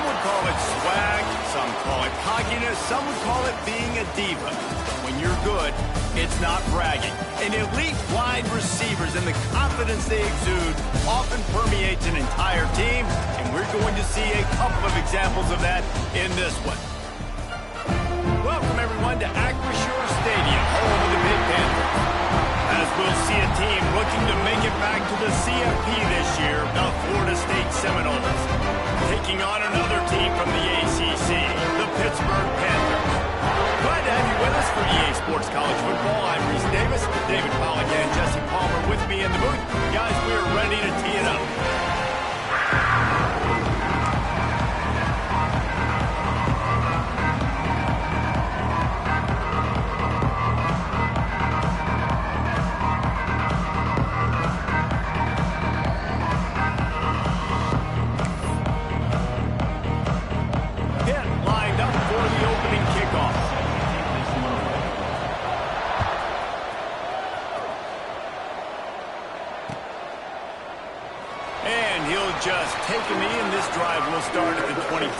would call it swag, some call it cockiness, some would call it being a diva. When you're good, it's not bragging. And elite wide receivers and the confidence they exude often permeates an entire team, and we're going to see a couple of examples of that in this one. Welcome, everyone, to Acrisure Stadium, home of the Big Panthers. As we'll see a team looking to make it back to the CFP this year, the Florida State Seminoles, taking on another team from the ACC, the Pittsburgh Panthers. Glad to have you with us for EA Sports College Football. I'm Reese Davis, David Pollack and Jesse Palmer with me in the booth. Guys, we are ready to tee it up. Just taking me, and this drive will start at the 25.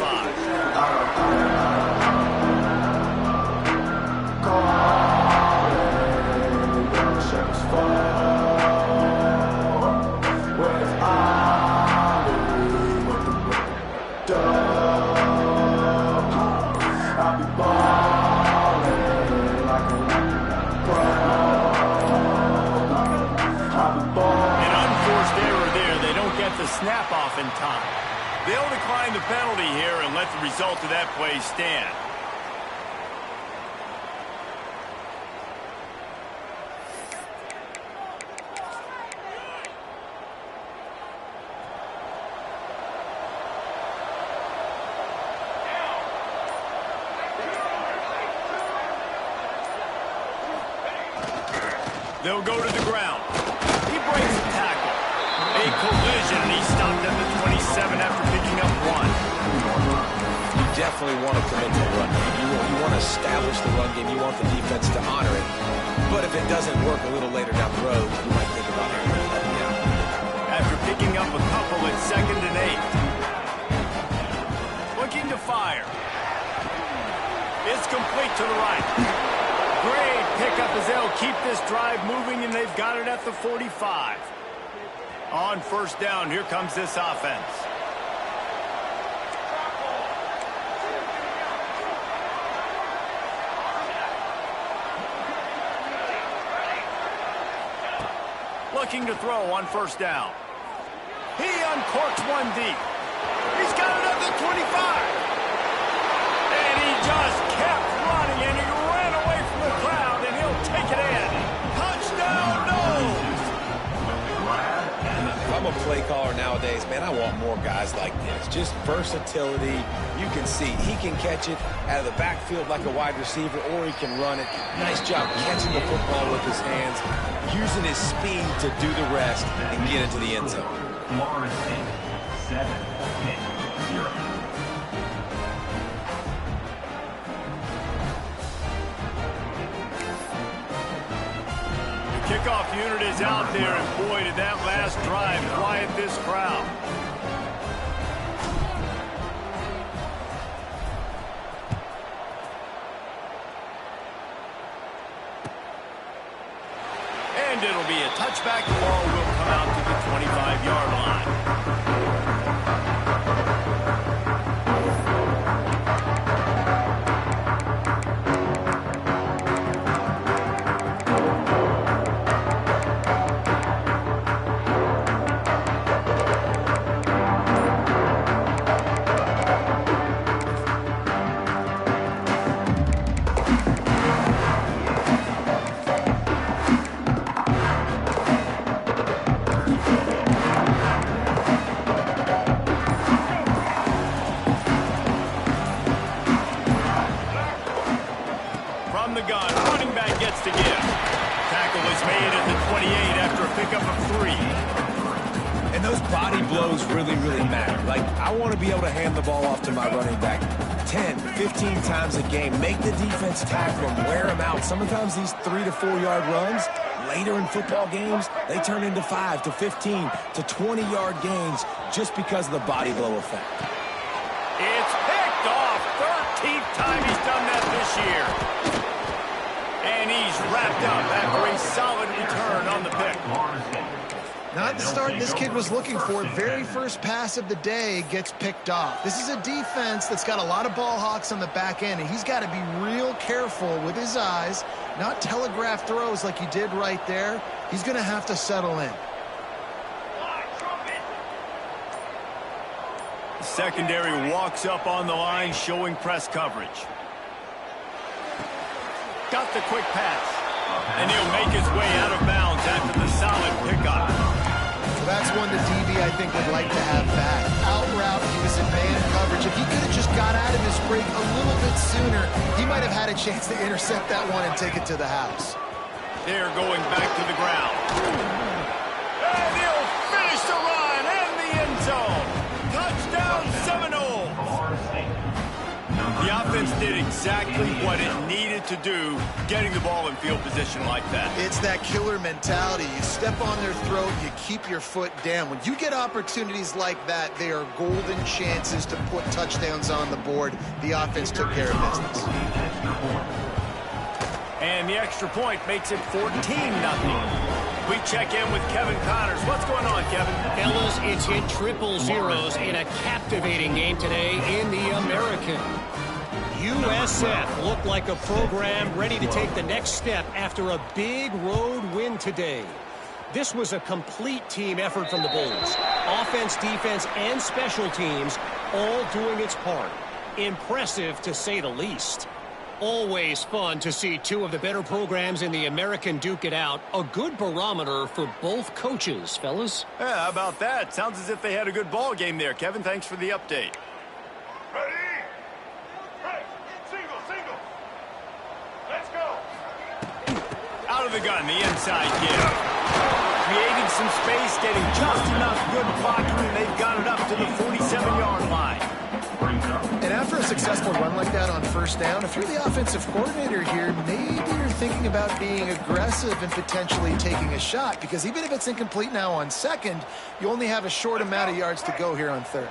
Snap off in time. They'll decline the penalty here and let the result of that play stand. They'll go to the ground. He breaks the tackle. A collision, and he stopped at the 27 after picking up one. You definitely want to commit to the run game. You want to establish the run game. You want the defense to honor it. But if it doesn't work a little later down the road, you might think about it. After picking up a couple, it's 2nd and 8. Looking to fire. It's complete to the right. Great pickup as they'll keep this drive moving, and they've got it at the 45. On first down, here comes this offense. Looking to throw on first down. He uncorks one deep. He's got it at the 25. And he just kept running, and he ran away from the crowd, and he'll take it in. Touchdown, no! I'm a play caller nowadays, man. I want more guys like this. Just versatility. You can see he can catch it out of the backfield like a wide receiver, or he can run it. Nice job catching the football with his hands, using his speed to do the rest and get into the end zone. Florida State, 7-0. Kickoff unit is out there, and boy, did that last drive quiet this crowd. And it'll be a touchback. The ball will come out to the 25-yard line. Really matter. Like, I want to be able to hand the ball off to my running back 10, 15 times a game. Make the defense tackle them, wear them out. Sometimes these 3 to 4 yard runs later in football games, they turn into 5 to 15 to 20 yard gains just because of the body blow effect. It's year. And he's wrapped up after a solid return on the pick. Not the start this kid was looking for. Very first pass of the day gets picked off. This is a defense that's got a lot of ball hawks on the back end, and he's got to be real careful with his eyes, not telegraph throws like he did right there. He's going to have to settle in. The secondary walks up on the line, showing press coverage. Got the quick pass, and he'll make his way out of bounds after the solid pickup. That's one that DB, I think, would like to have back. Out route, he was in man coverage. If he could have just got out of his break a little bit sooner, he might have had a chance to intercept that one and take it to the house. They're going back to the ground. And he'll finish the run in the end zone. Touchdown Seminoles. The offense did exactly what it needed to do, getting the ball in field position like that. It's that killer mentality. You step on their throat, you keep your foot down. When you get opportunities like that, they are golden chances to put touchdowns on the board. The offense took care of business. And the extra point makes it 14-0. We check in with Kevin Connors. What's going on, Kevin? Fellas, it's hit triple zeros in a captivating game today in the American. USF looked like a program ready to take the next step after a big road win today. This was a complete team effort from the Bulls. Offense, defense, and special teams all doing its part. Impressive, to say the least. Always fun to see two of the better programs in the American duke it out. A good barometer for both coaches, fellas. Yeah, how about that? Sounds as if they had a good ball game there. Kevin, thanks for the update. Ready? Right. Single. Let's go. Out of the gun, the inside give. Creating some space, getting just enough good blocking, and they've got it up to the 47-yard line. And after a successful run like that on first down, if you're the offensive coordinator here, maybe you're thinking about being aggressive and potentially taking a shot, because even if it's incomplete now on second, you only have a short amount of yards to go here on third.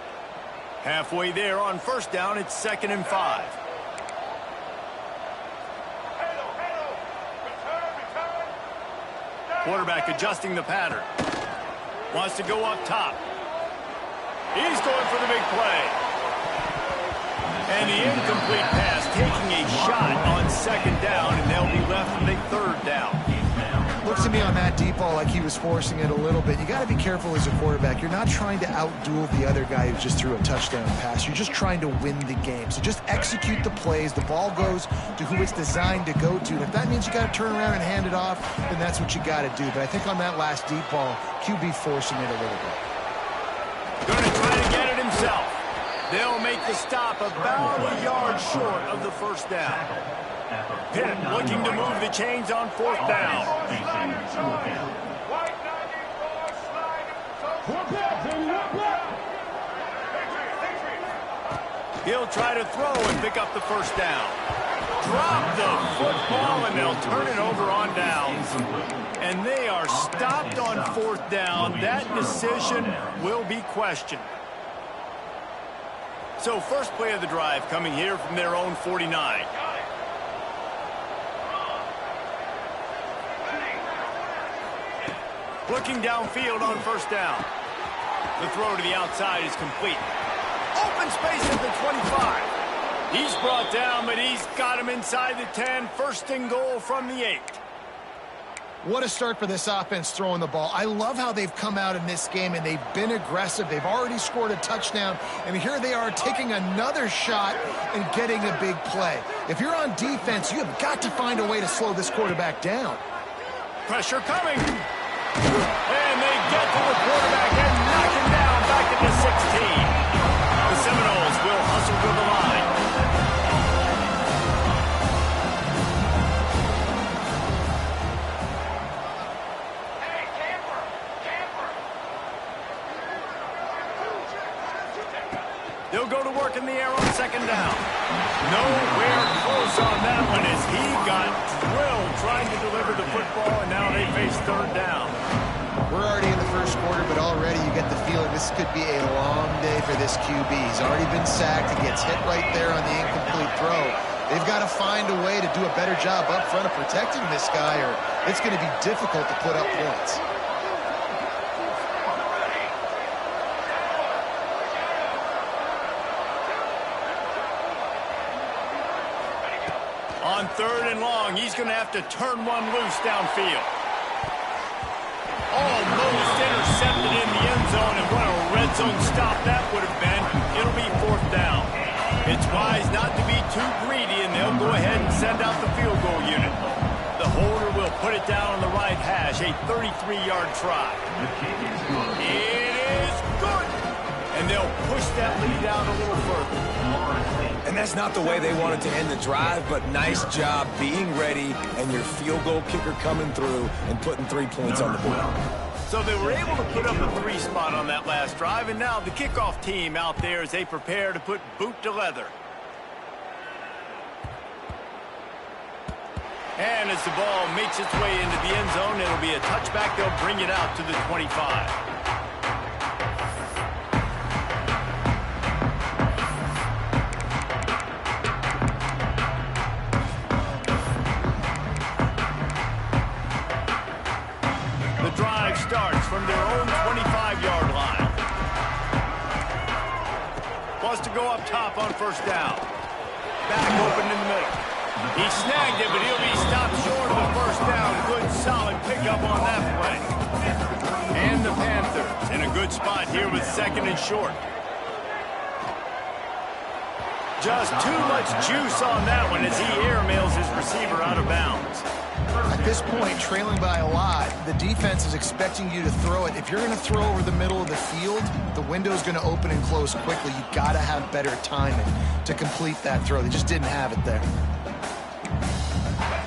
Halfway there on first down, it's 2nd and 5. Quarterback adjusting the pattern. Wants to go up top. He's going for the big play. And the incomplete pass, taking a shot on 2nd down, and they'll be left with a 3rd down. Looks to me on that deep ball like he was forcing it a little bit. You got to be careful as a quarterback. You're not trying to outduel the other guy who just threw a touchdown pass. You're just trying to win the game. So just execute the plays. The ball goes to who it's designed to go to. And if that means you got to turn around and hand it off, then that's what you got to do. But I think on that last deep ball, QB forcing it a little bit. Going to try to get it himself. They'll make the stop about a yard short of the 1st down. Pitt looking to move the chains on 4th down. He'll try to throw and pick up the 1st down. Drop the football, and they'll turn it over on downs. And they are stopped on 4th down. That decision will be questioned. So first play of the drive coming here from their own 49. Looking downfield on 1st down. The throw to the outside is complete. Open space at the 25. He's brought down, but he's got him inside the 10. 1st and goal from the 8. What a start for this offense throwing the ball. I love how they've come out in this game, and they've been aggressive. They've already scored a touchdown, and here they are taking another shot and getting a big play. If you're on defense, you have got to find a way to slow this quarterback down. Pressure coming. And they get to the quarterback and knock him down back at the 16. The Seminoles will hustle to the line. They'll go to work in the air on 2nd down. Nowhere close on that one as he got drilled trying to deliver the football, and now they face 3rd down. We're already in the 1st quarter, but already you get the feeling this could be a long day for this QB. He's already been sacked. He gets hit right there on the incomplete throw. They've got to find a way to do a better job up front of protecting this guy, or it's going to be difficult to put up points. On 3rd and long, he's going to have to turn one loose downfield. Almost intercepted in the end zone, and what a red zone stop that would have been. It'll be 4th down. It's wise not to be too greedy, and they'll go ahead and send out the field goal unit. The holder will put it down on the right hash, a 33-yard try. It is good! And they'll push that lead out a little further. And that's not the way they wanted to end the drive, but nice job being ready and your field goal kicker coming through and putting 3 points on the board. So they were able to put up a 3 spot on that last drive, and now the kickoff team out there as they prepare to put boot to leather. And as the ball makes its way into the end zone, it'll be a touchback. They'll bring it out to the 25. Starts from their own 25-yard line. Wants to go up top on 1st down. Back open in the middle. He snagged it, but he'll be stopped short of the 1st down. Good, solid pickup on that play. And the Panthers in a good spot here with 2nd and short. Just too much juice on that one as he airmails his receiver out of bounds. At this point, trailing by a lot, the defense is expecting you to throw it. If you're going to throw over the middle of the field, the window's going to open and close quickly. You've got to have better timing to complete that throw. They just didn't have it there.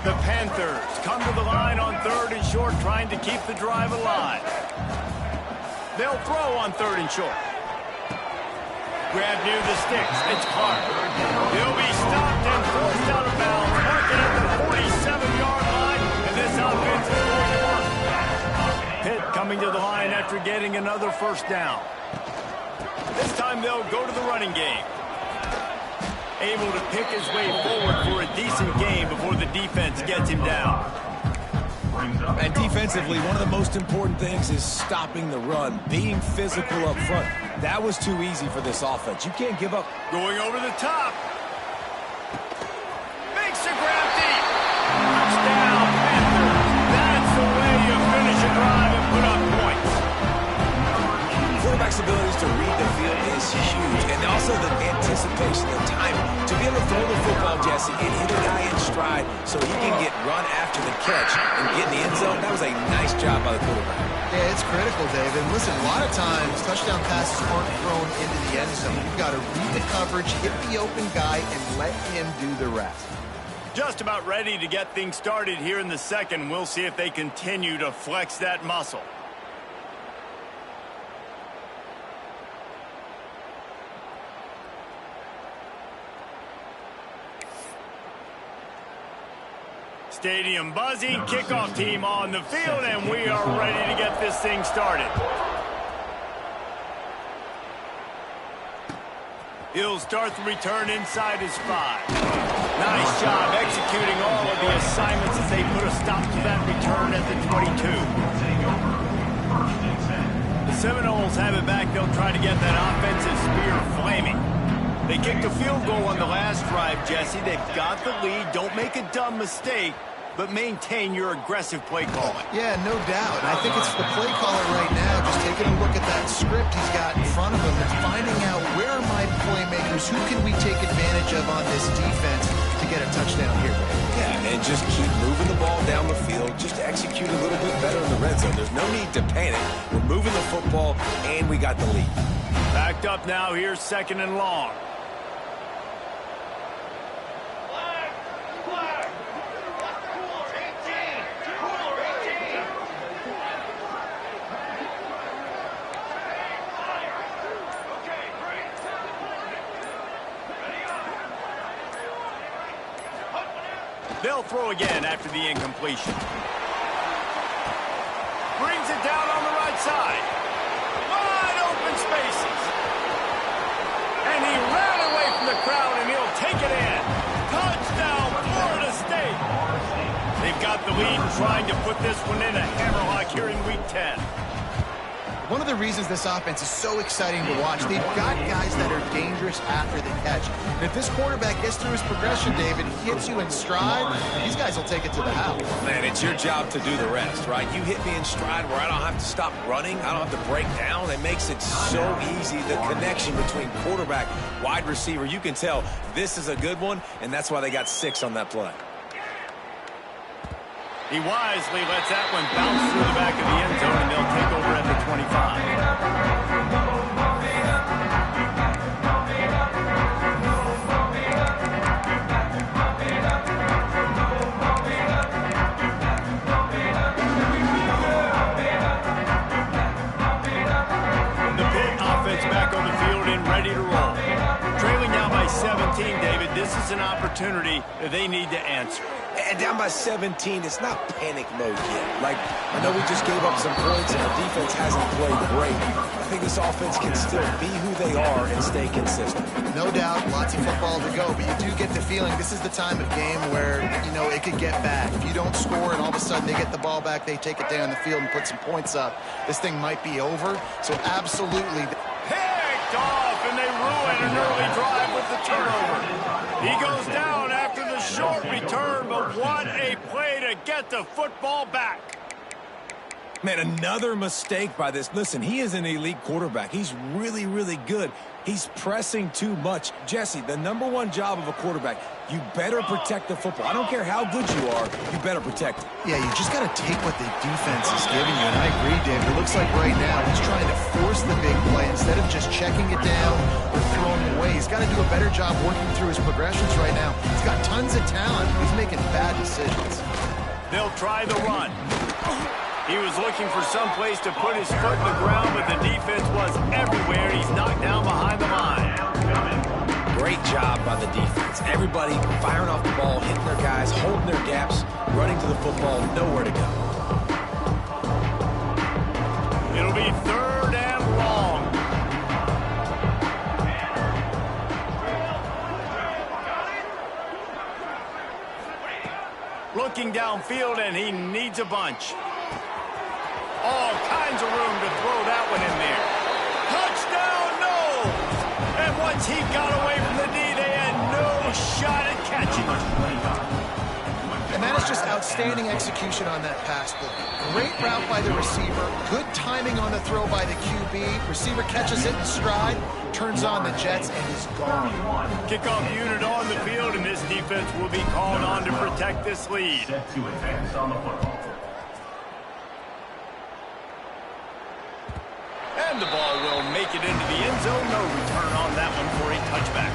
The Panthers come to the line on 3rd and short, trying to keep the drive alive. They'll throw on 3rd and short. Grab near the sticks. It's Clark. He'll be stopped and forced out of bounds. Marking at the 47-yard line, and this offense is going to work. Pitt coming to the line after getting another 1st down. This time they'll go to the running game. Able to pick his way forward for a decent game before the defense gets him down. And defensively, one of the most important things is stopping the run, being physical up front. That was too easy for this offense. You can't give up. Going over the top. Makes a grab deep. Touchdown, Panthers. That's the way you finish a drive and put up points. Quarterback's abilities to read the field is huge, and also the anticipation, the timing. To be able to throw the football, Jesse, and hit a guy in stride so he can get run after the catch and get in the end zone, that was a nice job by the quarterback. Yeah, it's critical, Dave. And listen, a lot of times, touchdown passes aren't thrown into the end zone. You've got to read the coverage, hit the open guy, and let him do the rest. Just about ready to get things started here in the 2nd. We'll see if they continue to flex that muscle. Stadium buzzing, kickoff team on the field, and we are ready to get this thing started. He'll start the return inside his 5. Nice job executing all of the assignments as they put a stop to that return at the 22. The Seminoles have it back. They'll try to get that offensive spear flaming. They kicked a field goal on the last drive, Jesse. They've got the lead. Don't make a dumb mistake, but maintain your aggressive play calling. Yeah, no doubt. And I think it's the play caller right now just taking a look at that script he's got in front of him and finding out where are my playmakers, who can we take advantage of on this defense to get a touchdown here. Yeah, and just keep moving the ball down the field. Just execute a little bit better in the red zone. There's no need to panic. We're moving the football, and we got the lead. Backed up now. Here's 2nd and long. They'll throw again after the incompletion. Brings it down on the right side. Wide open spaces. And he ran away from the crowd, and he'll take it in. Touchdown! lead and trying to put this one in a hammerlock here in Week 10. One of the reasons this offense is so exciting to watch, they've got guys that are dangerous after the catch. And if this quarterback gets through his progression, David, he hits you in stride, these guys will take it to the house. Man, it's your job to do the rest, right? You hit me in stride where I don't have to stop running. I don't have to break down. It makes it so easy. The connection between quarterback, wide receiver, you can tell this is a good one, and that's why they got 6 on that play. He wisely lets that one bounce through the back of the end zone, and they'll take over at the 25. The Pitt offense back on the field and ready to roll. Trailing now by 17, David, this is an opportunity that they need to answer. And down by 17, it's not panic mode yet. Like, I know we just gave up some points and our defense hasn't played great. I think this offense can still be who they are and stay consistent. No doubt, lots of football to go, but you do get the feeling this is the time of game where, you know, it could get bad. If you don't score and all of a sudden they get the ball back, they take it down the field and put some points up, this thing might be over. So absolutely. Picked off, and they ruin an early drive with the turnover. He goes down after the short return, but what a play to get the football back. Man, another mistake by this. Listen, he is an elite quarterback. He's really, really good. He's pressing too much. Jesse, the #1 job of a quarterback, you better protect the football. I don't care how good you are, you better protect it. Yeah, you just got to take what the defense is giving you, and I agree, David. It looks like right now he's trying to force the big play instead of just checking it down or throwing it away. He's got to do a better job working through his progressions right now. He's got tons of talent. He's making bad decisions. They'll try the run. He was looking for some place to put his foot in the ground, but the defense was everywhere. He's knocked down behind the line. Great job by the defense. Everybody firing off the ball, hitting their guys, holding their gaps, running to the football, nowhere to go. It'll be 3rd and long. Looking downfield, and he needs a bunch. All kinds of room to throw that one in there. Touchdown, no! And once he got away from the D, they had no shot at catching him. And that is just outstanding execution on that pass play. Great route by the receiver. Good timing on the throw by the QB. Receiver catches it in stride, turns on the jets, and is gone. Kickoff unit on the field, and this defense will be called on to protect this lead. Set to advance on the football. And the ball will make it into the end zone. No return on that one for a touchback.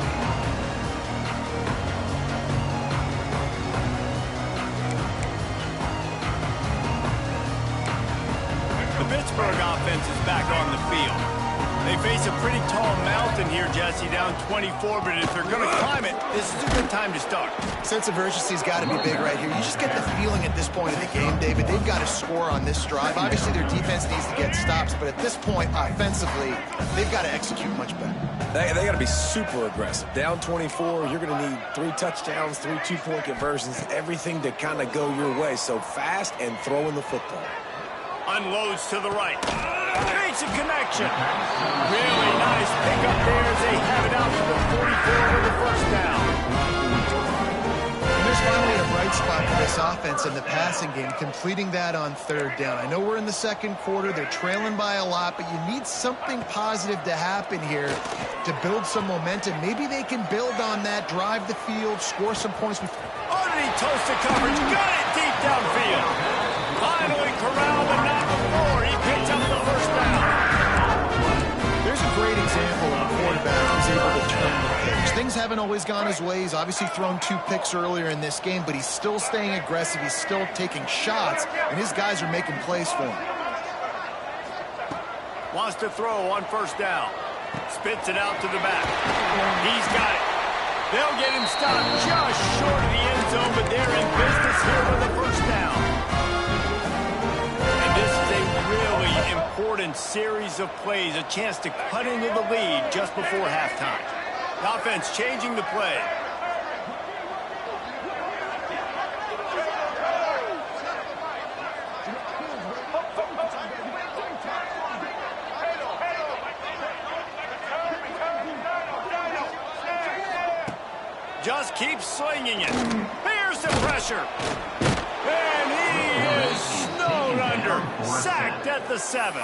The Pittsburgh offense is back on the field. They face a pretty tall mountain here, Jesse, down 24, but if they're going to climb it, this is a good time to start. Sense of urgency's got to be big right here. You just get the feeling at this point of the game, David, they've got to score on this drive. Obviously, their defense needs to get stops, but at this point, offensively, they've got to execute much better. They got to be super aggressive. Down 24, you're going to need 3 touchdowns, 3 two-point conversions, everything to kind of go your way. So fast and throwing the football. Unloads to the right. Creates a connection. Really nice pickup there as they have it out to the 44 with the first down. And there's finally a bright spot for this offense in the passing game, completing that on 3rd down. I know we're in the 2nd quarter. They're trailing by a lot, but you need something positive to happen here to build some momentum. Maybe they can build on that, drive the field, score some points. Underneath toasted coverage. Got it deep downfield. Finally corralled, but not before. He picks up the first down. There's a great example of a quarterback who's able to turn the page. Things haven't always gone his way. He's obviously thrown 2 picks earlier in this game, but he's still staying aggressive. He's still taking shots, and his guys are making plays for him. Wants to throw on 1st down. Spits it out to the back. He's got it. They'll get him stopped just short of the end zone, but they're in business here with the 1st down. This is a really important series of plays, a chance to cut into the lead just before halftime. The offense changing the play. just keeps slinging it. Here's the pressure. And he is snowed under. Sacked at the 7.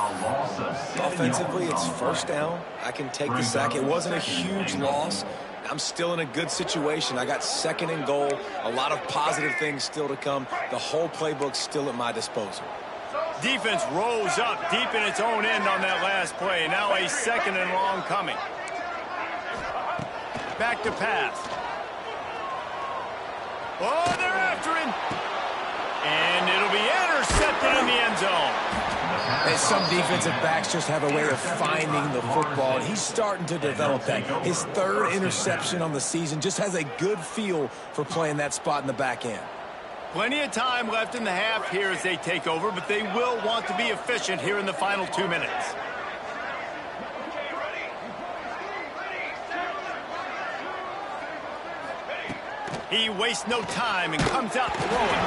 Offensively, it's first down. I can take the sack. It wasn't a huge loss. I'm still in a good situation. I got 2nd and goal. A lot of positive things still to come. The whole playbook's still at my disposal. Defense rose up deep in its own end on that last play. Now a 2nd and long coming. Back to pass. Oh, they're after him. And it'll be intercepted in the end zone. And some defensive backs just have a way of finding the football, and he's starting to develop that. His 3rd interception on the season, just has a good feel for playing that spot in the back end. Plenty of time left in the half here as they take over, but they will want to be efficient here in the final 2 minutes. He wastes no time and comes out throwing.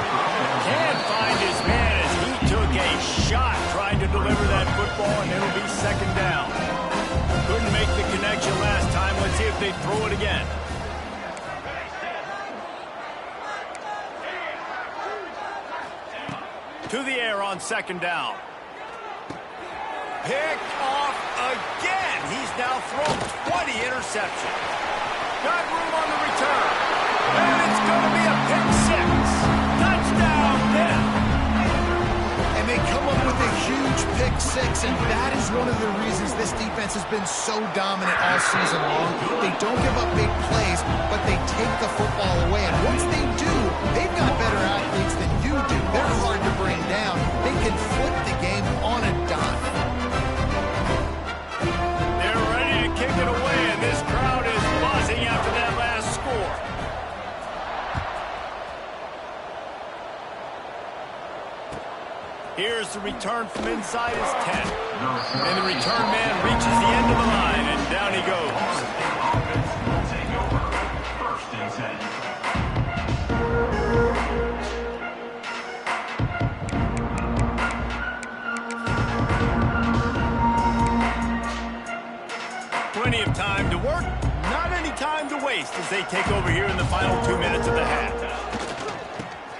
Can't find his man as he took a shot trying to deliver that football, and it'll be 2nd down. Couldn't make the connection last time. Let's see if they throw it again. To the air on 2nd down. Picked off again. He's now thrown 20 interceptions. Got room on the return. And it's going to be a pick 6. Touchdown, then. And they come up with a huge pick 6, and that is one of the reasons this defense has been so dominant all season long. They don't give up big plays, but they take the football away. And once they do, they've got better athletes than you do. They're hard to bring down. They can flip the game on a dime. They're ready to kick it away, and this crowd is buzzing after that last score. Here's the return from inside his 10. And the return man reaches the end of the line, and down he goes. First and 10. Plenty of time to work, not any time to waste as they take over here in the final 2 minutes of the half.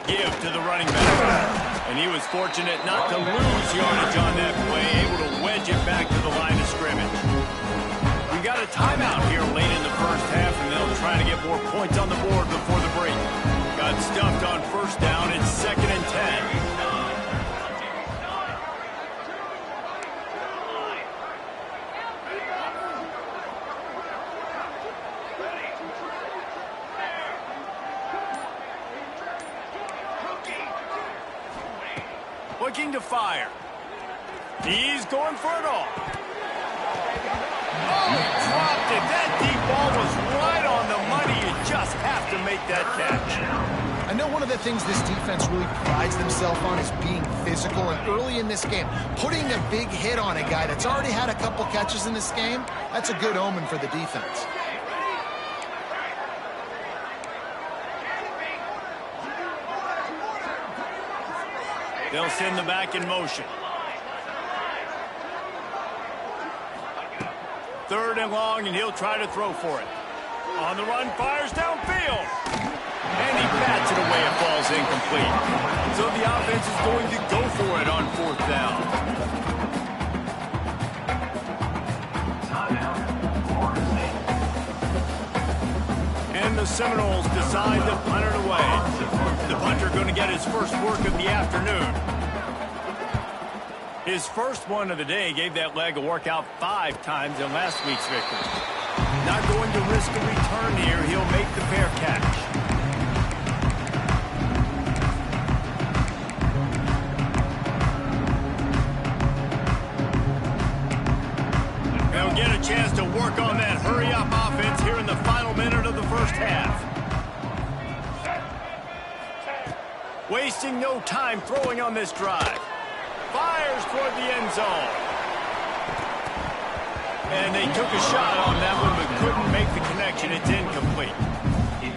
Give to the running back. And he was fortunate not to lose yardage on that play, able to wedge it back to the line of scrimmage. We got a timeout here late in the first half, and they'll try to get more points on the board before the break. Got stuffed on 1st down. It's 2nd and 10. Looking to fire. He's going for it all. Oh, he dropped it. That deep ball was right on the money. You just have to make that catch. I know one of the things this defense really prides themselves on is being physical, and early in this game, putting a big hit on a guy that's already had a couple catches in this game, that's a good omen for the defense. They'll send the back in motion. 3rd and long, and he'll try to throw for it. On the run, fires downfield. And he bats it away. It falls incomplete. So the offense is going to go for it on 4th down. And the Seminoles decide to punt it away. The punter going to get his first work of the afternoon. His first one of the day gave that leg a workout 5 times in last week's victory. Not going to risk a return here. He'll make the fair catch. They'll get a chance to work on that hurry-up offense here in the final minute of the first half. Wasting no time throwing on this drive. Fires toward the end zone. And they took a shot on that one, but couldn't make the connection. It's incomplete.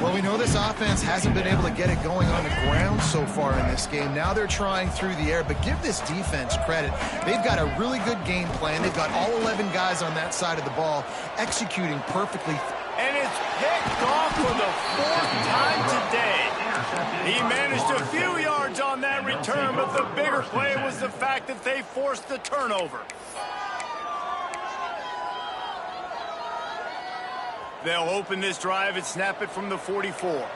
Well, we know this offense hasn't been able to get it going on the ground so far in this game. Now they're trying through the air, but give this defense credit. They've got a really good game plan. They've got all 11 guys on that side of the ball executing perfectly. And it's picked off for the fourth time today. He managed a few yards on that return, but the bigger play was the fact that they forced the turnover. They'll open this drive and snap it from the 44.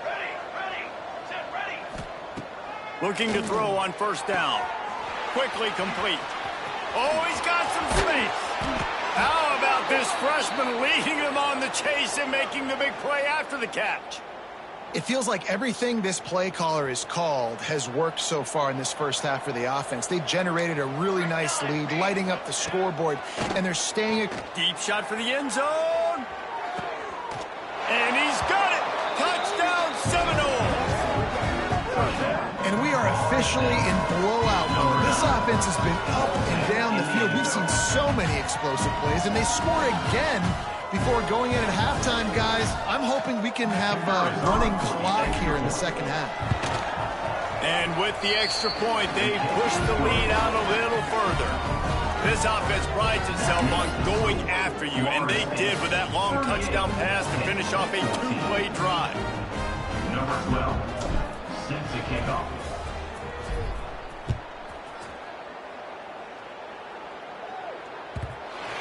Looking to throw on first down. Quickly complete. Oh, he's got some space. How about this freshman leading them on the chase and making the big play after the catch? It feels like everything this play caller has called has worked so far in this first half for the offense. They've generated a really nice lead, lighting up the scoreboard, and they're staying... Deep shot for the end zone. And he's got it. Touchdown, Seminoles. And we are officially in blowout mode. This offense has been up and down the field. We've seen so many explosive plays, and they score again before going in at halftime, guys. I'm hoping we can have a running clock here in the second half. And with the extra point, they pushed the lead out a little further. This offense prides itself on going after you, and they did with that long touchdown pass to finish off a two-play drive. Number 12, set to kick off.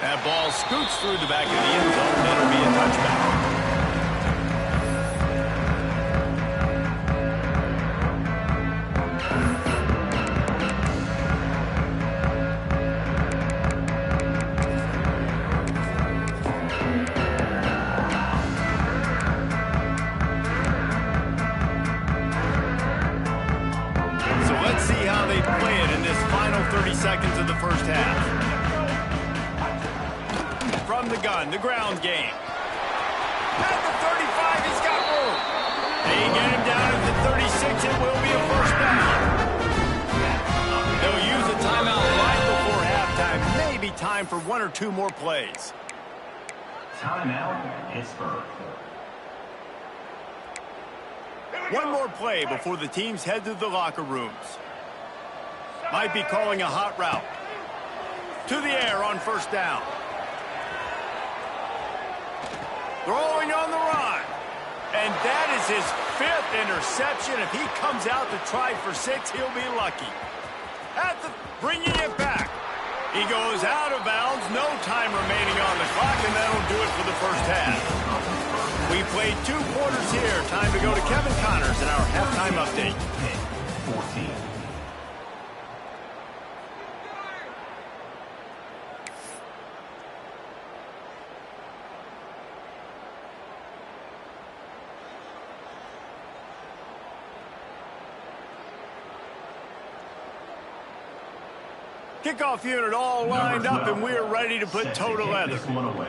That ball scoots through the back of the end zone. That'll be a touchback. So let's see how they play it in this final 30 seconds of the first half. From the gun, the ground game. At the 35, he's got room. They get him down at the 36, it will be a first down. They'll use a timeout right before halftime. Maybe time for one or two more plays. Timeout, Pittsburgh. One more play before the teams head to the locker rooms. Might be calling a hot route. To the air on first down. Throwing on the run. And that is his fifth interception. If he comes out to try for 6, he'll be lucky. Bringing it back. He goes out of bounds. No time remaining on the clock, and that'll do it for the first half. We played 2 quarters here. Time to go to Kevin Connors in our halftime update. 14. Kickoff unit all lined up, and we're ready to put toe to leather. This one away.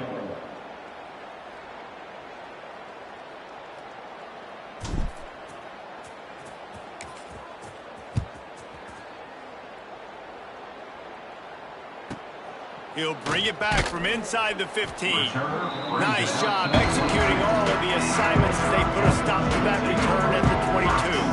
He'll bring it back from inside the 15. Nice job executing all of the assignments as they put a stop to that return at the 22.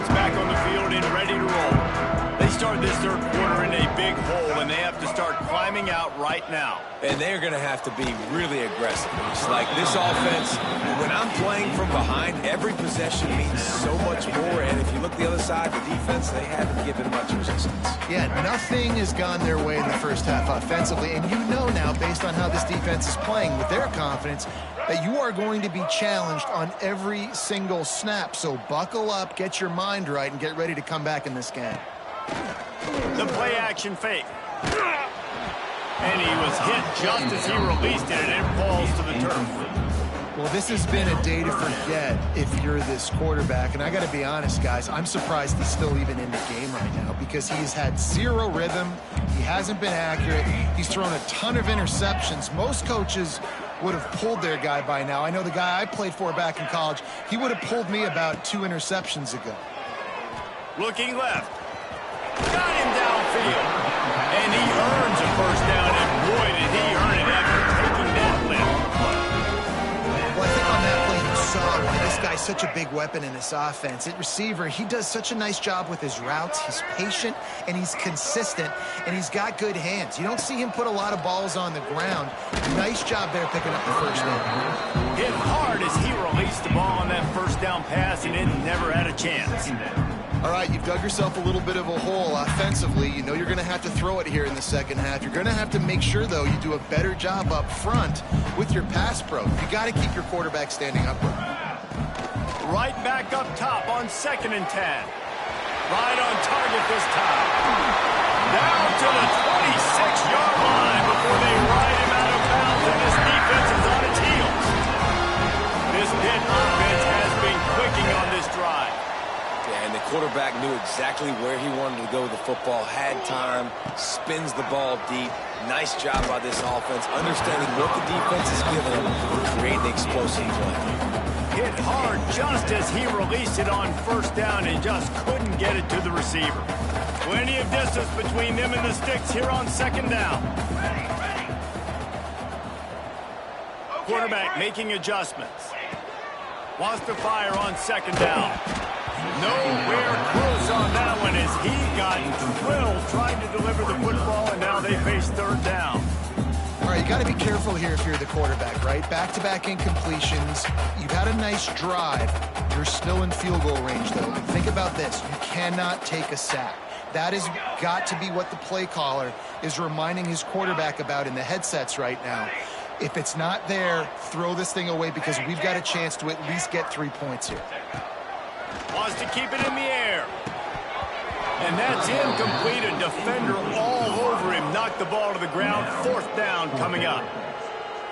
Back on the field and ready to roll. They start this third quarter in a big hole, and they have to start climbing out right now. And they're going to have to be really aggressive. It's like this offense, when I'm playing from behind, every possession means so much more. And if you look the other side, the defense, they haven't given much resistance. Yeah, nothing has gone their way in the first half offensively. And you know now, based on how this defense is playing with their confidence, that you are going to be challenged on every single snap. So buckle up, get your mind right, and get ready to come back in this game. The play action fake. And he was hit just as he released it, and it falls to the turf. Well, this has been a day to forget if you're this quarterback. And I got to be honest, guys, I'm surprised he's still even in the game right now because he's had zero rhythm. He hasn't been accurate. He's thrown a ton of interceptions. Most coaches would have pulled their guy by now. I know the guy I played for back in college, he would have pulled me about 2 interceptions ago. Looking left. Got him downfield. And he earns a first down, and boy, did he earn it after taking that lift. Well, I think on that play you saw when this guy such a big weapon in this offense. At receiver, he does such a nice job with his routes. He's patient, and he's consistent, and he's got good hands. You don't see him put a lot of balls on the ground. Nice job there picking up the first down. Hit hard as he released the ball on that first down pass, and it never had a chance. All right, you've dug yourself a little bit of a hole offensively. You know you're going to have to throw it here in the second half. You're going to have to make sure, though, you do a better job up front with your pass pro. You got to keep your quarterback standing upright. Right back up top on 2nd and 10. Right on target this time. Down to the 26-yard line before they ride him out of bounds, and this defense is on its heels. This Pitt offense has been clicking on this drive. Yeah, and the quarterback knew exactly where he wanted to go with the football, had time, spins the ball deep. Nice job by this offense, understanding what the defense is giving them and creating the explosive play. Hit hard just as he released it on first down and just couldn't get it to the receiver. Plenty of distance between them and the sticks here on 2nd down. Quarterback making adjustments. Wants to fire on 2nd down. Nowhere close on that one as he got drilled trying to deliver the football, and now they face 3rd down. All right, you got to be careful here if you're the quarterback, right? Back-to-back incompletions. You've had a nice drive. You're still in field goal range, though. Think about this. You cannot take a sack. That has got to be what the play caller is reminding his quarterback about in the headsets right now. If it's not there, throw this thing away because we've got a chance to at least get 3 points here. Wants to keep it in the air. And that's incomplete. A defender all over him. Knocked the ball to the ground. 4th down coming up.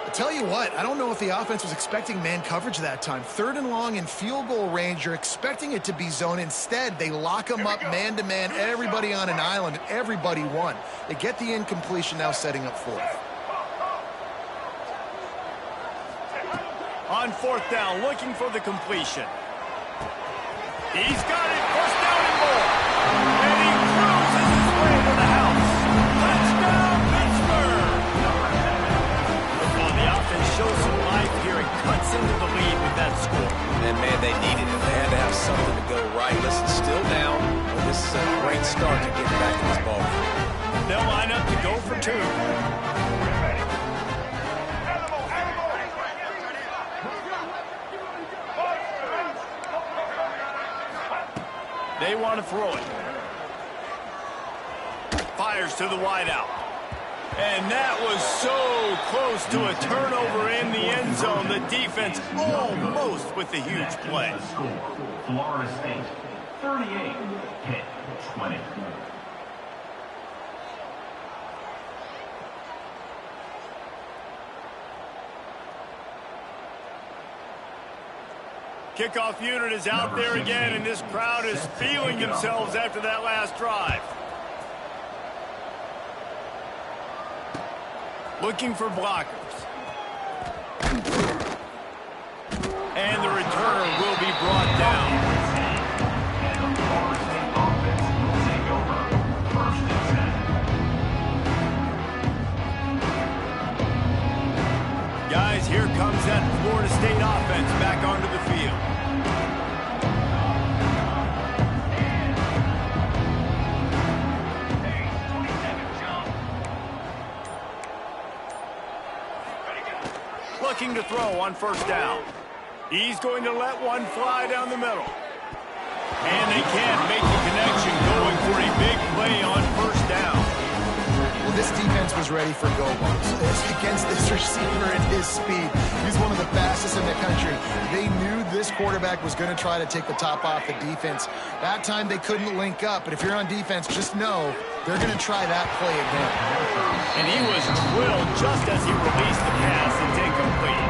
I tell you what, I don't know if the offense was expecting man coverage that time. 3rd and long in field goal range, you're expecting it to be zone. Instead, they lock them up man-to-man, everybody on an island, and everybody won. They get the incompletion, now setting up 4th. On 4th down, looking for the completion. He's got it. 1st down and more. And he cruises his way to the house. Touchdown, Pittsburgh! Well, the offense shows some life here and cuts into the lead with that score. And, man, they needed it. They had to have something to go right. Listen, still down. But this is a great start to get back in this ball game. They'll line up to go for 2. They want to throw it. Fires to the wideout. And that was so close to a turnover in the end zone. The defense almost with the huge play. Florida State, 38, Pitt, 20. Kickoff unit is out there again, and this crowd is feeling themselves after that last drive. Looking for blockers. And the returner will be brought down. Guys, here comes that Florida State offense back onto the field. Looking to throw on 1st down. He's going to let one fly down the middle. And they can't make the connection, going for a big play on 1st down. Well, this defense was ready for go balls. Against this receiver and his speed. He's one of the fastest in the country. They knew this quarterback was going to try to take the top off the defense. That time they couldn't link up, but if you're on defense, just know they're going to try that play again. And he was drilled just as he released the pass. It's incomplete.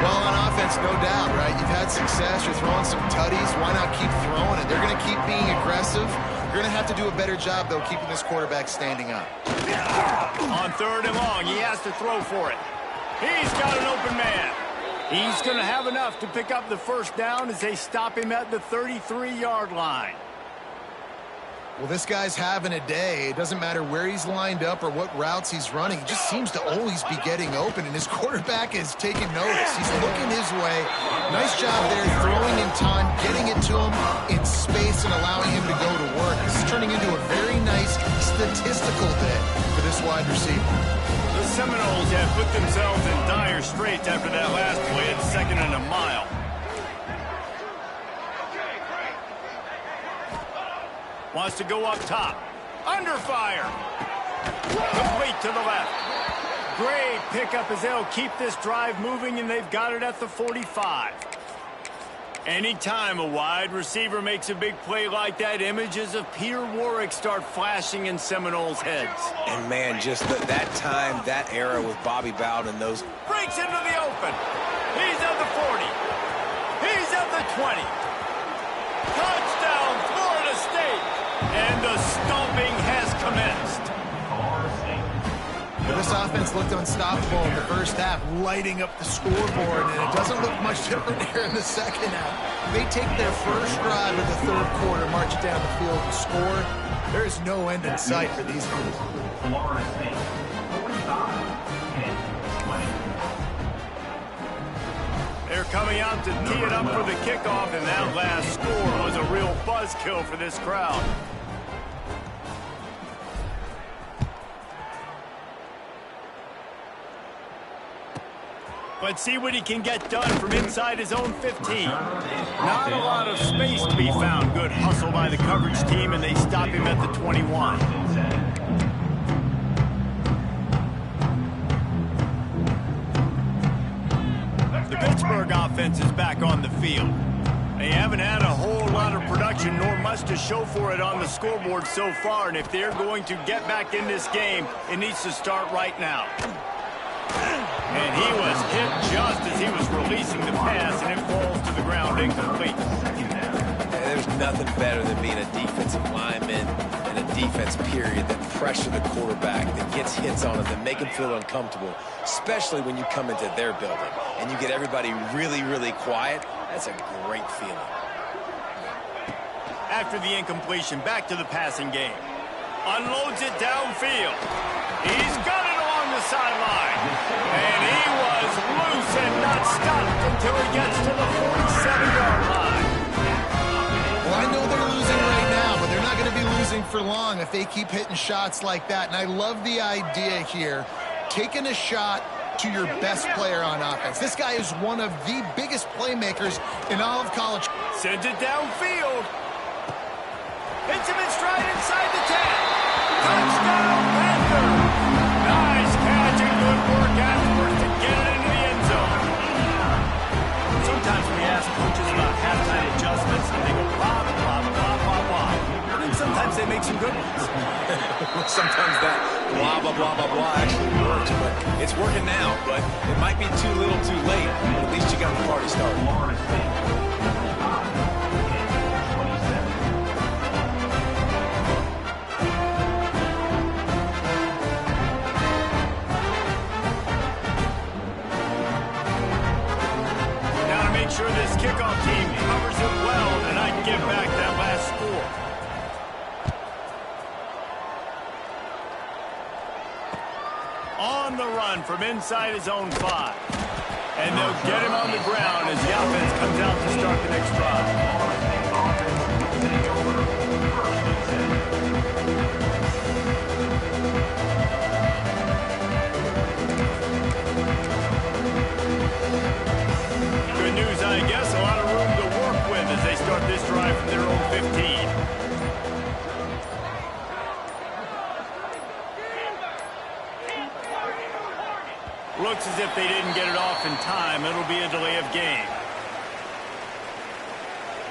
Well, on offense, no doubt, right? You've had success. You're throwing some tutties. Why not keep throwing it? They're going to keep being aggressive. You're going to have to do a better job, though, keeping this quarterback standing up. On 3rd and long, he has to throw for it. He's got an open man. He's going to have enough to pick up the 1st down as they stop him at the 33-yard line. Well, this guy's having a day. It doesn't matter where he's lined up or what routes he's running. He just seems to always be getting open, and his quarterback is taking notice. He's looking his way. Nice job there, throwing in time, getting it to him in space, and allowing him to go to work. This is turning into a very nice statistical day for this wide receiver. The Seminoles have put themselves in dire straits after that last play at 2nd and a mile. Wants to go up top. Under fire. Complete to the left. Great pickup as they'll keep this drive moving, and they've got it at the 45. Anytime a wide receiver makes a big play like that, images of Peter Warrick start flashing in Seminoles' heads. And, man, just that time, that era with Bobby Bowden, those... Breaks into the open. He's at the 40. He's at the 20. Touchdown, Florida State. And the stomping has commenced. But this offense looked unstoppable in the first half, lighting up the scoreboard, and it doesn't look much different here in the second half. They take their first drive of the third quarter, march down the field and score. There is no end in sight for these guys. Florida State, 45, 10-20. They're coming out to tee it up for the kickoff, and that last score was a real buzzkill for this crowd. Let's see what he can get done from inside his own 15. Not a lot of space to be found. Good hustle by the coverage team, and they stop him at the 21. The Pittsburgh offense is back on the field. They haven't had a whole lot of production, nor much to show for it on the scoreboard so far, and if they're going to get back in this game, it needs to start right now. And he was hit just as he was releasing the pass, and it falls to the ground incomplete. There's nothing better than being a defensive lineman in a defense period that pressure the quarterback, that gets hits on him, that make him feel uncomfortable, especially when you come into their building and you get everybody really, really quiet. That's a great feeling. After the incompletion, back to the passing game. Unloads it downfield. He's got it along the sideline. And he was loose and not stopped until he gets to the 47-yard line. Well, I know they're losing right now, but they're not going to be losing for long if they keep hitting shots like that. And I love the idea here, taking a shot to your best player on offense. This guy is one of the biggest playmakers in all of college. Sends it downfield. Hits him in stride inside the 10. Touchdown, Panther. Nice catch and good work afterwards to get it into the end zone. Sometimes we ask coaches about halftime adjustments, and they go blah, blah, blah, blah, blah. But then sometimes they make some good ones. Sometimes that blah, blah, blah, blah, blah actually works, but it's working now. But it might be too little too late, but at least you got the party started. Florida State, 45, 10-27. Make sure this kickoff team covers it well and I can give back that last score. On the run from inside his own 5. And they'll get him on the ground as the offense comes out to start the next drive. I guess a lot of room to work with as they start this drive from their own 15. Looks as if they didn't get it off in time. It'll be a delay of game.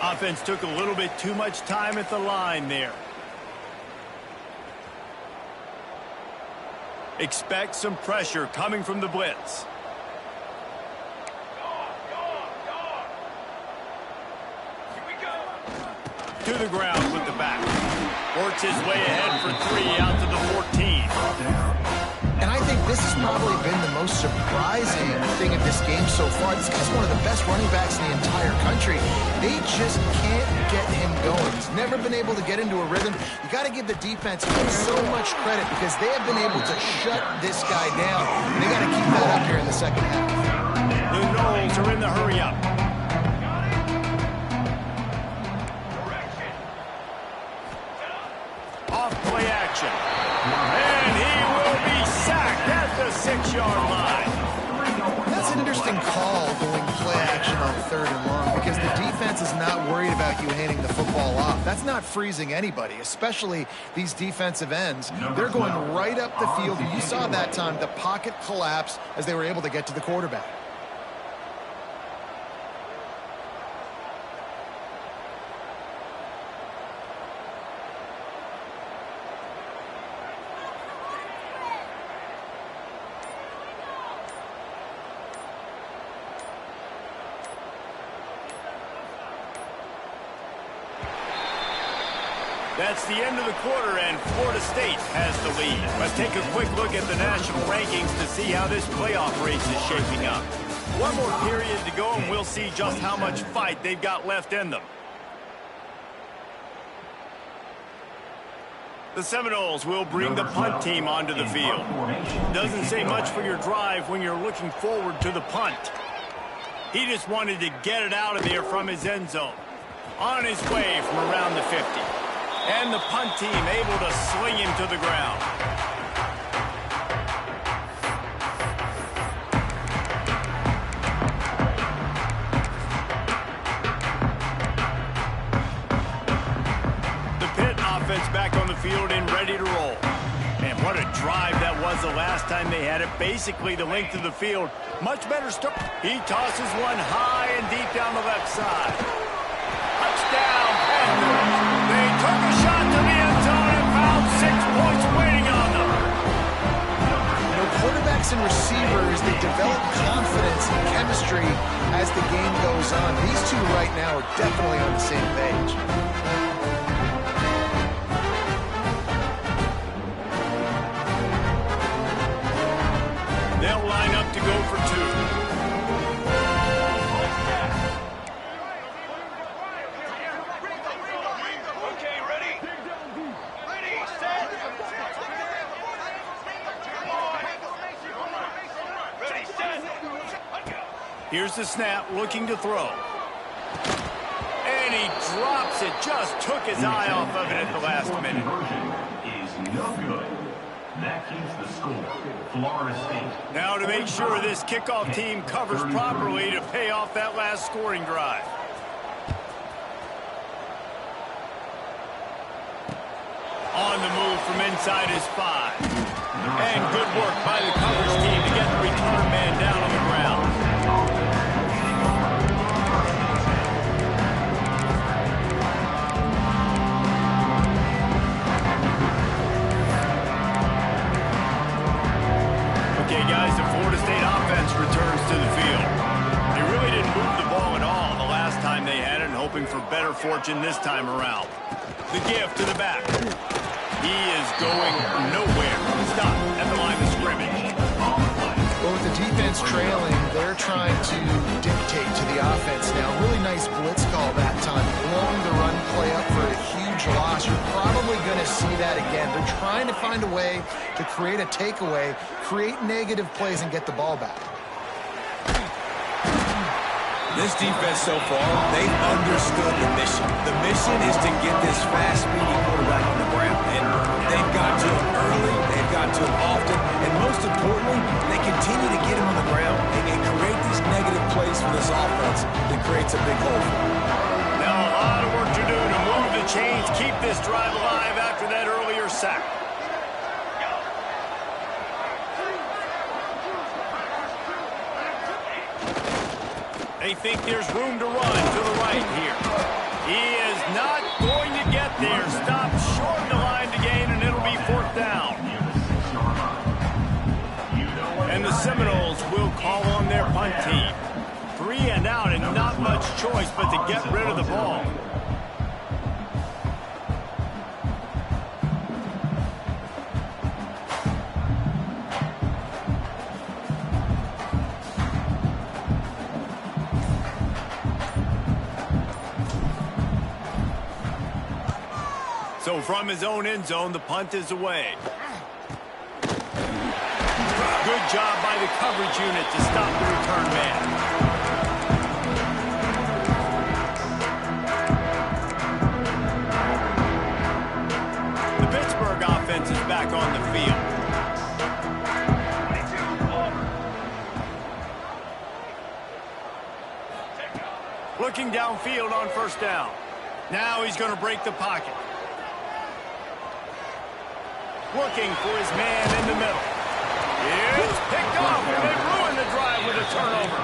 Offense took a little bit too much time at the line there. Expect some pressure coming from the blitz. To the ground with the back. Works his way ahead for 3 out to the 14. And I think this has probably been the most surprising thing in this game so far. This guy's one of the best running backs in the entire country. They just can't get him going. He's never been able to get into a rhythm. You got to give the defense so much credit because they have been able to shut this guy down. And they got to keep that up here in the second half. The Knowles are in the hurry-up. Off play action. And he will be sacked at the 6-yard line. That's an interesting call going play action on 3rd and long because the defense is not worried about you handing the football off. That's not freezing anybody, especially these defensive ends. They're going right up the field. You saw that time the pocket collapse as they were able to get to the quarterback. That's the end of the quarter, and Florida State has the lead. Let's take a quick look at the national rankings to see how this playoff race is shaping up. One more period to go, and we'll see just how much fight they've got left in them. The Seminoles will bring the punt team onto the field. Doesn't say much for your drive when you're looking forward to the punt. He just wanted to get it out of there from his end zone. On his way from around the 50. And the punt team able to sling him to the ground. The Pitt offense back on the field and ready to roll. Man, what a drive that was the last time they had it. Basically the length of the field. Much better start. He tosses one high and deep down the left side. Touchdown, Panthers. They took a shot to the end zone and found 6 points waiting on them. You know, quarterbacks and receivers, they develop confidence and chemistry as the game goes on. These two right now are definitely on the same page. They'll line up to go for 2. Here's the snap, looking to throw. And he drops it, just took his eye off of it at the last minute. Is no good. That keeps the score. Florida State. Now to make sure this kickoff team covers properly to pay off that last scoring drive. On the move from inside his 5. And good work by the coverage team to get the return man down on the ground. Okay, guys, the Florida State offense returns to the field. They really didn't move the ball at all the last time they had it, and hoping for better fortune this time around. The gift to the back. He is going nowhere. Stop at the line of scrimmage. Well, with the defense trailing, they're trying to dictate to the offense now. Really nice blitz call that time, blowing the run play up for a huge loss. You're probably going to see that again. They're trying to find a way to create a takeaway, create negative plays, and get the ball back. This defense so far, they've understood the mission. The mission is to get this fast, speedy quarterback on the ground. And they've got to him early, they've got to him often, and most importantly, they continue to get him on the ground and create these negative plays for this offense that creates a big hole for them. Now a lot of work to do to move the chains, keep this drive alive after that earlier sack. They think there's room to run to the right here. He is not going to get there. Stopped short of the line to gain, and it'll be 4th down. And the Seminoles will call on their punt team. 3 and out, and not much choice but to get rid of the ball. From his own end zone, the punt is away. Good job by the coverage unit to stop the return man. The Pittsburgh offense is back on the field. Looking downfield on first down. Now he's going to break the pocket. Looking for his man in the middle. It's picked off, and they ruined the drive with a turnover.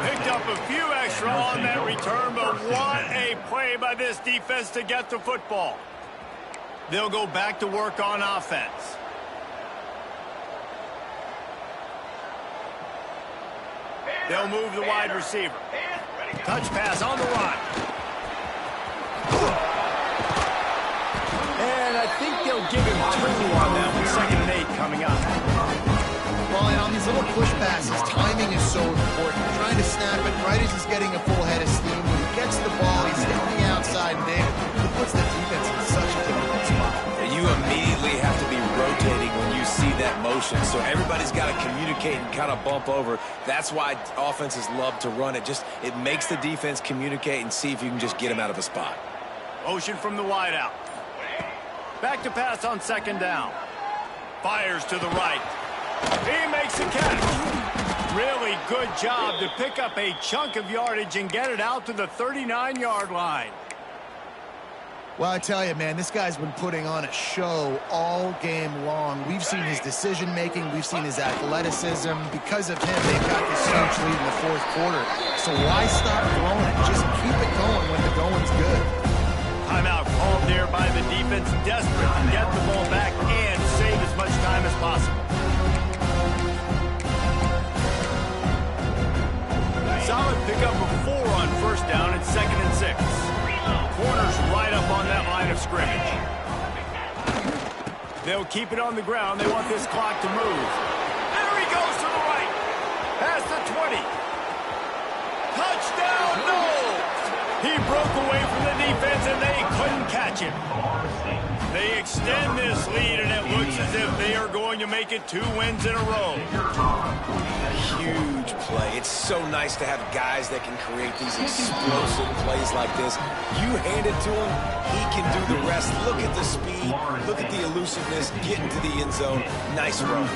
Picked up a few extra on that return, but what a play by this defense to get the football. They'll go back to work on offense. They'll move the wide receiver. Touch pass on the line. And I think they'll give him 2 on that one. 2nd and 8 coming up. Well, and on these little push passes, timing is so important. Trying to snap it right as he's getting a full head of steam. When he gets the ball, he's hitting the outside there. It puts the defense in such a difficult spot. You immediately have to be rotating when you see that motion. So everybody's got to communicate and kind of bump over. That's why offenses love to run it. It makes the defense communicate and see if you can just get him out of a spot. Motion from the wide out. Back to pass on 2nd down. Fires to the right. He makes the catch. Really good job to pick up a chunk of yardage and get it out to the 39-yard line. Well, I tell you, man, this guy's been putting on a show all game long. We've seen his decision-making. We've seen his athleticism. Because of him, they've got this huge lead in the 4th quarter. So why stop throwing it? Just keep it going when the going's good. Timeout called there by the defense, desperate to get the ball back and save as much time as possible. Solid pickup of 4 on first down and 2nd and 6. Corners right up on that line of scrimmage. They'll keep it on the ground. They want this clock to move. There he goes to the right. Past the 20. Touchdown, no! He broke away from the defense and they couldn't catch him. They extend this lead and it looks as if they are going to make it 2 wins in a row. Huge play. It's so nice to have guys that can create these explosive plays like this. You hand it to him, he can do the rest. Look at the speed, look at the elusiveness, get into the end zone. Nice run.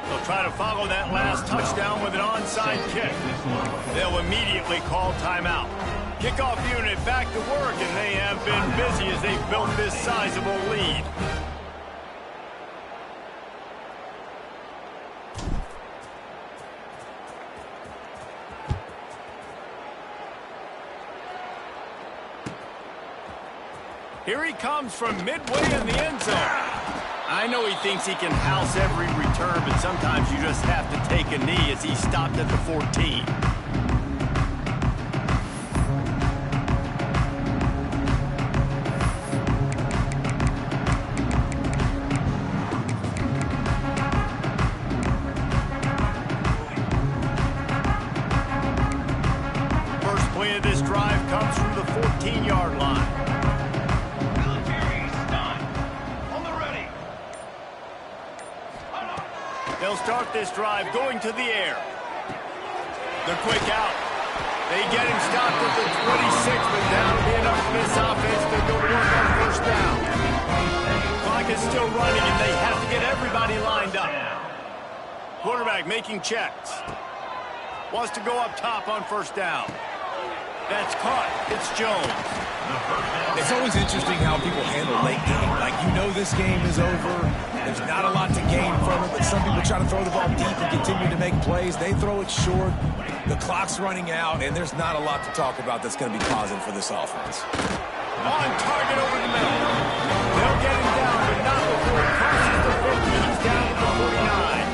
They'll try to follow that last touchdown with an onside kick. They'll immediately call timeout. Kickoff unit back to work, and they have been busy as they've built this sizable lead. Here he comes from midway in the end zone. I know he thinks he can house every return, but sometimes you just have to take a knee as he stopped at the 14. First play of this drive comes from the 14-yard line. They'll start this drive going to the air. The quick out. They get him stopped at the 26, but that'll be enough for this offense to go to work on first down. Clock is still running, and they have to get everybody lined up. Quarterback making checks. Wants to go up top on first down. That's caught. It's Jones. It's always interesting how people handle late game. Like, you know this game is over. There's not a lot to gain from it, but some people try to throw the ball deep and continue to make plays. They throw it short. The clock's running out, and there's not a lot to talk about that's going to be positive for this offense. On target over the middle. They'll get him down, but not before it crosses the 50. He's down to the 49.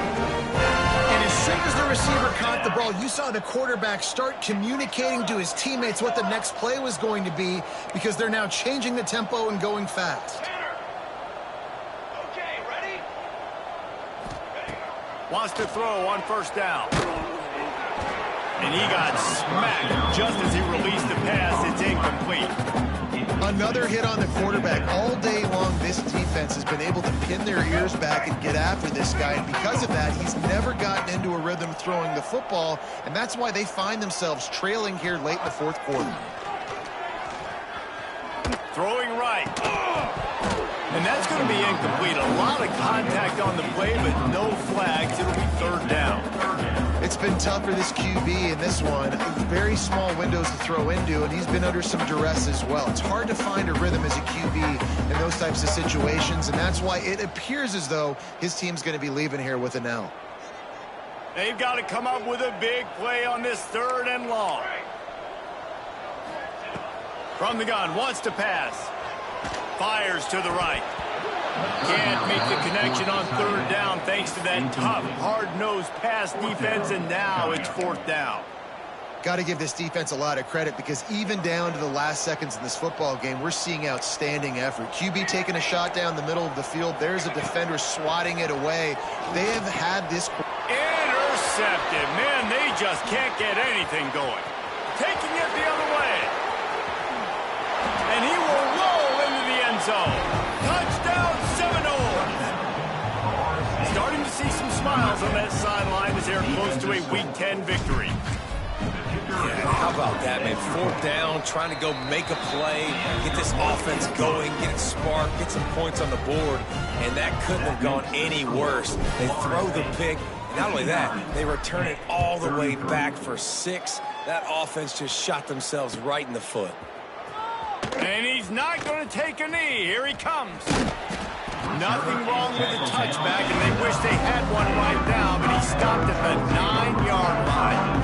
And as soon as the receiver caught the ball, you saw the quarterback start communicating to his teammates what the next play was going to be, because they're now changing the tempo and going fast. Wants to throw on first down. And he got smacked just as he released the pass. It's incomplete. Another hit on the quarterback. All day long, this defense has been able to pin their ears back and get after this guy. And because of that, he's never gotten into a rhythm throwing the football. And that's why they find themselves trailing here late in the fourth quarter. Throwing right. And that's going to be incomplete. A lot of contact on the play, but no flags. It'll be third down. It's been tough for this QB in this one. Very small windows to throw into, and he's been under some duress as well. It's hard to find a rhythm as a QB in those types of situations, and that's why it appears as though his team's going to be leaving here with an L. They've got to come up with a big play on this third and long. From the gun, wants to pass. Fires to the right. Can't make the connection on third down thanks to that tough, hard-nosed pass defense, and now it's fourth down. Got to give this defense a lot of credit because even down to the last seconds in this football game, we're seeing outstanding effort. QB taking a shot down the middle of the field. There's a defender swatting it away. They have had this... Intercepted. Man, they just can't get anything going. Taking it the other way. And he will roll into the end zone. Touchdown, Seminoles. Starting to see some smiles on that sideline as they're close to a Week 10 victory. Yeah, how about that, man? Fourth down, trying to go make a play, get this offense going, get it sparked, get some points on the board, and that couldn't have gone any worse. They throw the pick, and not only that, they return it all the way back for 6. That offense just shot themselves right in the foot. And he's not going to take a knee. Here he comes. Nothing wrong with the touchback, and they wish they had one right now, but he stopped at the 9-yard line.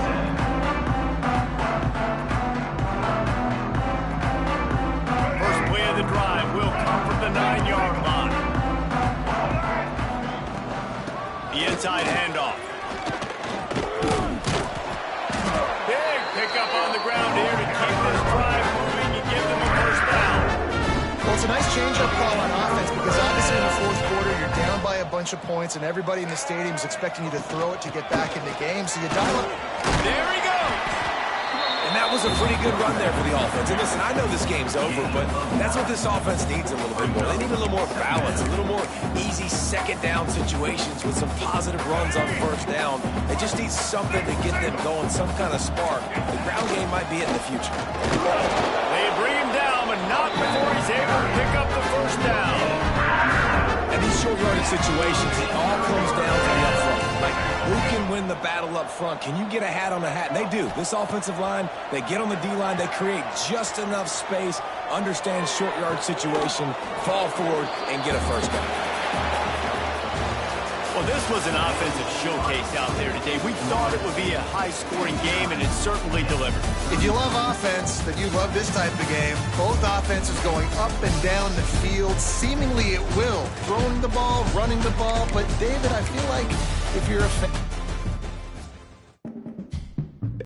First play of the drive will come from the 9-yard line. The inside handoff. Big pickup on the ground here to keep this drive moving and give them a first down. Well, it's a nice change-up call on offense because obviously in the fourth quarter, you're down by a bunch of points, and everybody in the stadium is expecting you to throw it to get back in the game, so you dial up. There he goes. And that was a pretty good run there for the offense. And listen, I know this game's over, but that's what this offense needs a little bit more. They need a little more balance, a little more easy second down situations with some positive runs on first down. They just need something to get them going, some kind of spark. The ground game might be it in the future. They bring him down, but not before he's able to pick up the first down. And these short yardage situations, it all comes down to the up front. Like, who can win the battle up front? Can you get a hat on a hat? And they do. This offensive line, they get on the D-line, they create just enough space, understand short yard situation, fall forward, and get a first down. Well, this was an offensive showcase out there today. We thought it would be a high-scoring game, and it certainly delivered. If you love offense, then you love this type of game. Both offenses going up and down the field, seemingly at will. Throwing the ball, running the ball. But, David, I feel like if you're a fan...